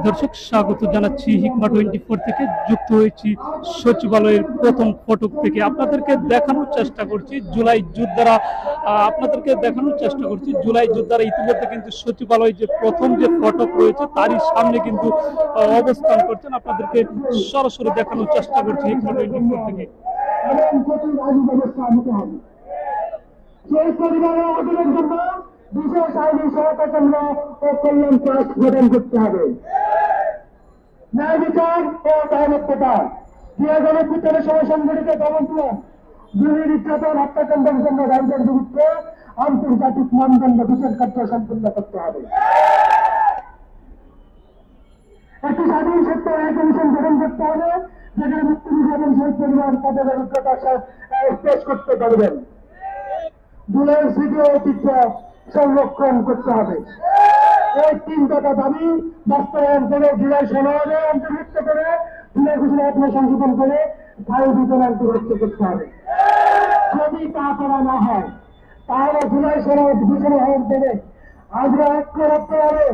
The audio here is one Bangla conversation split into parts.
দর্শক স্বাগত জানাচ্ছি হিকমা 24 থেকে যুক্ত হয়েছি সচিবালয়ের প্রথম ফটক থেকে আপনাদেরকে দেখানোর চেষ্টা করছি জুলাই যোদ্ধারা ইতিমধ্যে কিন্তু সচিবালয় যে প্রথম যে ফটক রয়েছে তারই সামনে কিন্তু অবস্থান করছেন আপনাদেরকে সরাসরি দেখানোর চেষ্টা করছি হিকমা 24 থেকে। বিশেষ আইনি সহায়তা কেন্দ্র ও কল্যাণ ট্রাস্ট প্রদান করতে হবে। ন্যায় বিচার ও দায়বদ্ধতা 2019 সময় সংঘটিত দমন দুর্নীতি নির্যাতন হত্যাকাণ্ডের জন্য রাজ্যের বিরুদ্ধে আন্তর্জাতিক মানদণ্ড বিচার কার্য সম্পূর্ণ করতে হবে। একটি স্বাধীন সত্য ন্যায় কমিশন গঠন করতে হবে যেখানে মুক্তিযোদ্ধা এবং শহীদ পরিবার তাদের অভিজ্ঞতা পেশ করতে পারবেন। জুলাই স্মৃতি ও ঐতিহ্য সংরক্ষণ করতে হবে। এই তিন দফা দাবি বাস্তবায়ন করে জুলাই সনদে অন্তর্ভুক্ত করে জুলাই ঘোষণা আত্মসংশোধন করে ফাইল বিতরণ অন্তর্ভুক্ত করতে হবে। যদি তা করা না হয় তাহলে জুলাই সনদ ঘোষণা হওয়ার পরে আমরা ঐক্যবদ্ধভাবে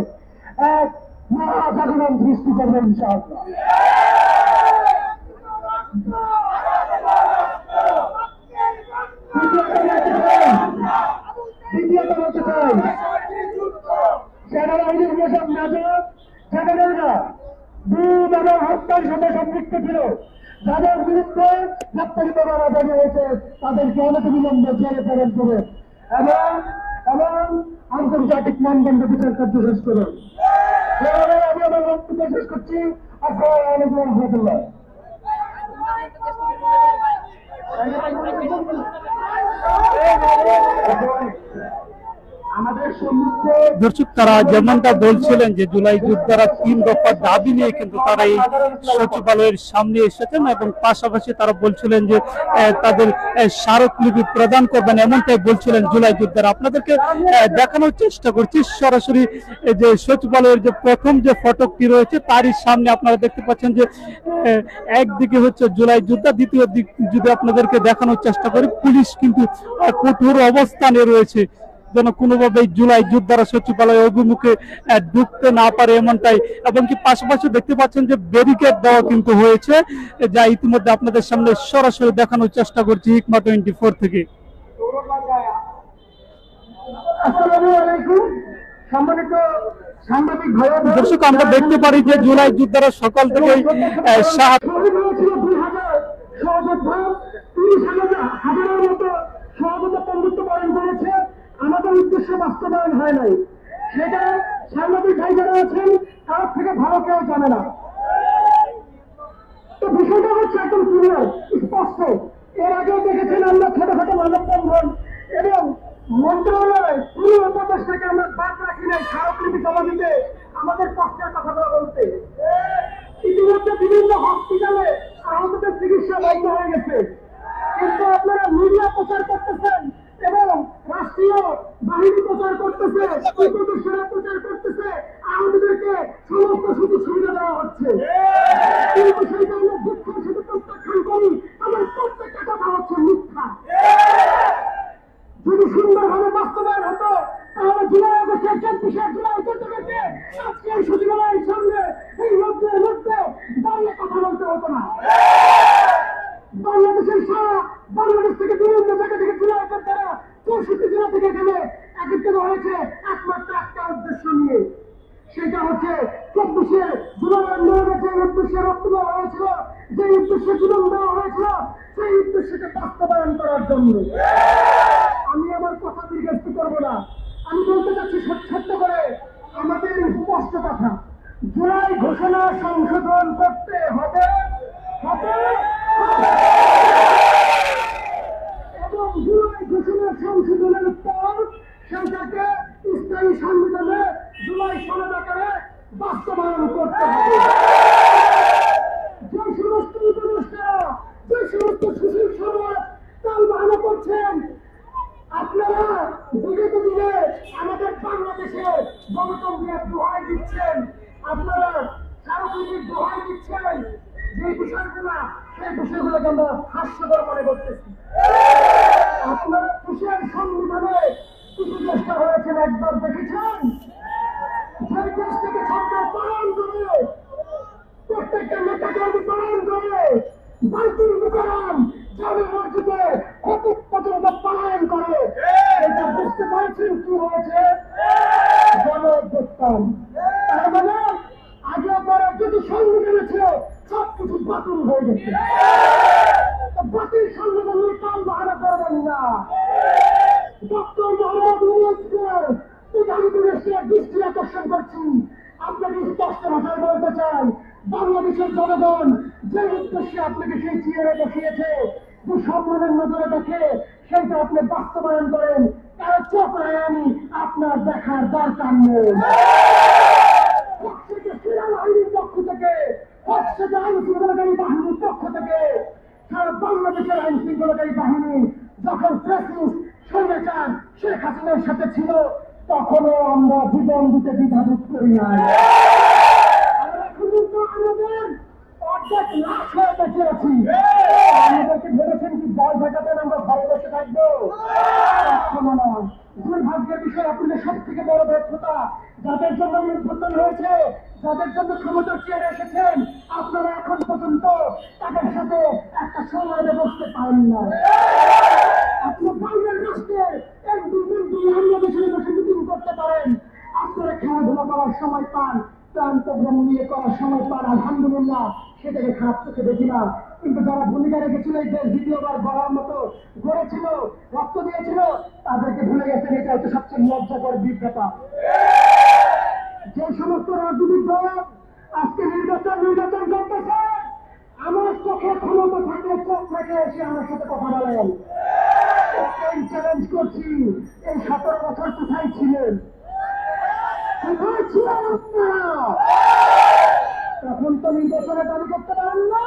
এক মহাজাগরণ সৃষ্টি করবেন ইনশাআল্লাহ। দ্বিতীয়ত বলতে চাই সেনাবাহিনীর যেসব নাজক সেনারা দুধ এবং হত্যার সাথে সম্পৃক্ত ছিল যাদের বিরুদ্ধে গ্রেপ্তারি পরোয়ানা জারি হয়েছে তাদেরকে অনতিবিলম্বে জেলে প্রেরণ করে এবং আন্তর্জাতিক মানদণ্ড বিচার কার্য শেষ করে আমি আমার বক্তব্য শেষ করছি। আসসালামু আলাইকুম ওয়া রাহমাতুল্লাহ। দর্শক তারা যেমনটা বলছিলেন যে জুলাই যোদ্ধারা 3 দফা দাবি নিয়ে কিন্তু তারা এই সচিবালয়ের সামনে এসেছেন এবং পাশাপাশি তারা বলছিলেন যে তাদের স্মারকলিপি প্রদান করবেন এমনটাই বলছিলেন জুলাই যোদ্ধারা। আপনাদেরকে দেখানোর চেষ্টা করছি সরাসরি যে সচিবালয়ের যে প্রথম যে ফটকটি রয়েছে তারই সামনে আপনারা দেখতে পাচ্ছেন যে একদিকে হচ্ছে জুলাই যোদ্ধা, দ্বিতীয় দিক যদি আপনাদেরকে দেখানোর চেষ্টা করি পুলিশ কিন্তু কঠোর অবস্থানে রয়েছে যেন কোনোভাবেই জুলাই যোদ্ধারা সচিবালয় অভিমুখে ঢুকতে না পারে এমনটাই, এবং কি পাশাপাশি দেখতে পাচ্ছেন যে ব্যারিকেড দেওয়া কিন্তু হয়েছে যা ইতিমধ্যে আপনাদের সামনে সরাসরি দেখানোর চেষ্টা করছি হিকমা 24 থেকে। দর্শক আমরা দেখতে পারি যে জুলাই যোদ্ধারা সকাল থেকে আমাদের উদ্দেশ্য বাস্তবায়ন হয় নাই, সেটা সাংবাদিক ভাই যারা আছেন তার থেকে ভালো কেউ জানে না। তো বিষয়টা হচ্ছে একদম ক্লিয়ার স্পষ্ট। এর আগেও দেখেছেন আমরা ছোটখাটো মানববন্ধন এবং মন্ত্রণালয় পুরো উপদেশ থেকে আমরা বাদ রাখি নাই স্মারকলিপি জমা দিতে, আমাদের পক্ষের কথাগুলো বলতে। ইতিমধ্যে বিভিন্ন হসপিটালে আহতদের চিকিৎসা বন্ধ হয়ে গেছে, কিন্তু আপনারা মিডিয়া প্রচার করতেছেন এবং রাষ্ট্রীয় বাহিনী প্রচার করতেছে, উপদেষ্টারা প্রচার করতেছে, আহতদেরকে সমস্ত সুযোগ সুবিধা দেওয়া হচ্ছে। কিন্তু সেইটা আমরা দুঃখের সাথে প্রত্যাখ্যান করি, আমার প্রত্যেকটা কথা হচ্ছে মিথ্যা। যদি সুন্দরভাবে বাস্তবায়ন হতো তাহলে জুলাই আগস্টের 24 জুলাই চট্টগ্রামকে আজকে এই সচিবালয়ের সামনে এই লোকদের মধ্যে দাঁড়িয়ে কথা বলতে হতো না। বাংলাদেশের সারা বাংলাদেশ থেকে বিভিন্ন জায়গা থেকে জুলাই যোদ্ধারা 64 জেলা থেকে গেলে একত্রিত হয়েছে একমাত্র একটা উদ্দেশ্য নিয়ে, সেটা হচ্ছে 24 জুলাই আন্দোলনে যে উদ্দেশ্যে রক্ত দেওয়া হয়েছিল, যে উদ্দেশ্যে জীবন দেওয়া হয়েছিল, সেই উদ্দেশ্যকে বাস্তবায়ন করার জন্য। আমি আমার কথা দীর্ঘায়িত করব না, আমি বলতে চাচ্ছি সত্য করে আমাদের স্পষ্ট কথা, জুলাই ঘোষণা সংশোধন করতে হবে এবং জুলাই ঘোষণা সংশোধনের পর সেটাকে স্থায়ী সংবিধানে জুলাই সনদ আকারে বাস্তবায়ন করতে হবে। যে সমস্ত উপদেষ্টারা, যে সমস্ত সুশীল সমাজ তাল বাহানা করছেন, আপনারা বিগত দিনে আমাদের বাংলাদেশের গণতন্ত্রের দোহাই দিচ্ছেন, আপনারা স্মারকলিপির দোহাই দিচ্ছেন, যে বিষয়গুলো সেই বিষয়গুলোকে আমরা হাস্যকর মনে করতেছি। আপনারা দেশের সংবিধানে কিছু চেষ্টা হয়েছেন একবার দেখেছেন, সেই দেশ থেকে পালন করে, প্রত্যেকটা নেতাকর্মী পালন করে, বাইতুল মুকাররম জামে মসজিদে খতিব পর্যন্ত পালন করে। এটা বুঝতে পারছেন কি হয়েছে? গণঅভ্যুত্থান। তার মানে আগে পরে যদি সংবিধানে ছিল সবকিছু বাতিল হয়ে গেছে। বাতিল সংবিধানের কাম বাহানা করবেন না। ডক্টর মোহাম্মদ ইউনূসকে প্রধানমন্ত্রীর দৃষ্টি আকর্ষণ করছি। আপনাকে স্পষ্ট ভাষায় বলতে চাই, বাংলাদেশের জনগণ যে উদ্দেশ্যে আপনাকে সেই চেয়ারে বসিয়েছে, যে সম্মানের নজরে দেখে সেইটা আপনি বাস্তবায়ন করেন। কারো চোখ রায়নি আপনার দেখার দরকার নেই। সেনাবাহিনীর পক্ষ থেকে, আইন শৃঙ্খলাকারী বাহিনীর পক্ষ থেকে, সারা বাংলাদেশের আইন শৃঙ্খলাকারী বাহিনী যখন ফ্যাসিস্ট স্বৈরাচার শেখ হাসিনার সাথে ছিল, তখনও আমরা জীবন দিতে দ্বিধাবোধ করি না। আমরা পর্যন্ত আমাদের অর্ধেক লাশ হয়ে বেঁচে আছি। আমাদেরকে ভেবেছেন কি ভয় দেখাবেন আমরা ভয় বসে থাকবো? কখনো নয়। দুর্ভাগ্যের বিষয় আপনাদের সব থেকে বড় ব্যর্থতা, যাদের জন্য নির্বাচন হয়েছে, যাদের জন্য ক্ষমতার চেয়ারে এসেছেন, আপনারা এখন পর্যন্ত তাদের সাথে একটা সময় বসতে পারেন না। আপনি বাইরের রাষ্ট্রের এক দুই বাংলাদেশের বসে মিটিং করতে পারেন, আপনারা খেলাধুলা করার সময় পান, প্রান্তগ্রাম নিয়ে করার সময় পান, আলহামদুলিল্লাহ, সেটাকে খারাপ চোখে দেখি না। কিন্তু যারা ভূমিকা রেখেছিল এই দেশ দ্বিতীয়বার গড়ার মতো গড়েছিল, রক্ত দিয়েছিল, তাদেরকে ভুলে গেছেন। এটা হচ্ছে সবচেয়ে লজ্জাকর ব্যাপার। যে সমস্ত রাজনৈতিক দল আজকে নির্বাচন করতেছে, আমার চোখে ক্ষমতা থাকলে চোখ থেকে এসে আমার সাথে কথা বলেন। চ্যালেঞ্জ করছি, এই 17 বছর কোথায় ছিলেন? কোথায় ছিলেন আপনারা? তখন তো নির্বাচনে দাবি করতে পারেন না।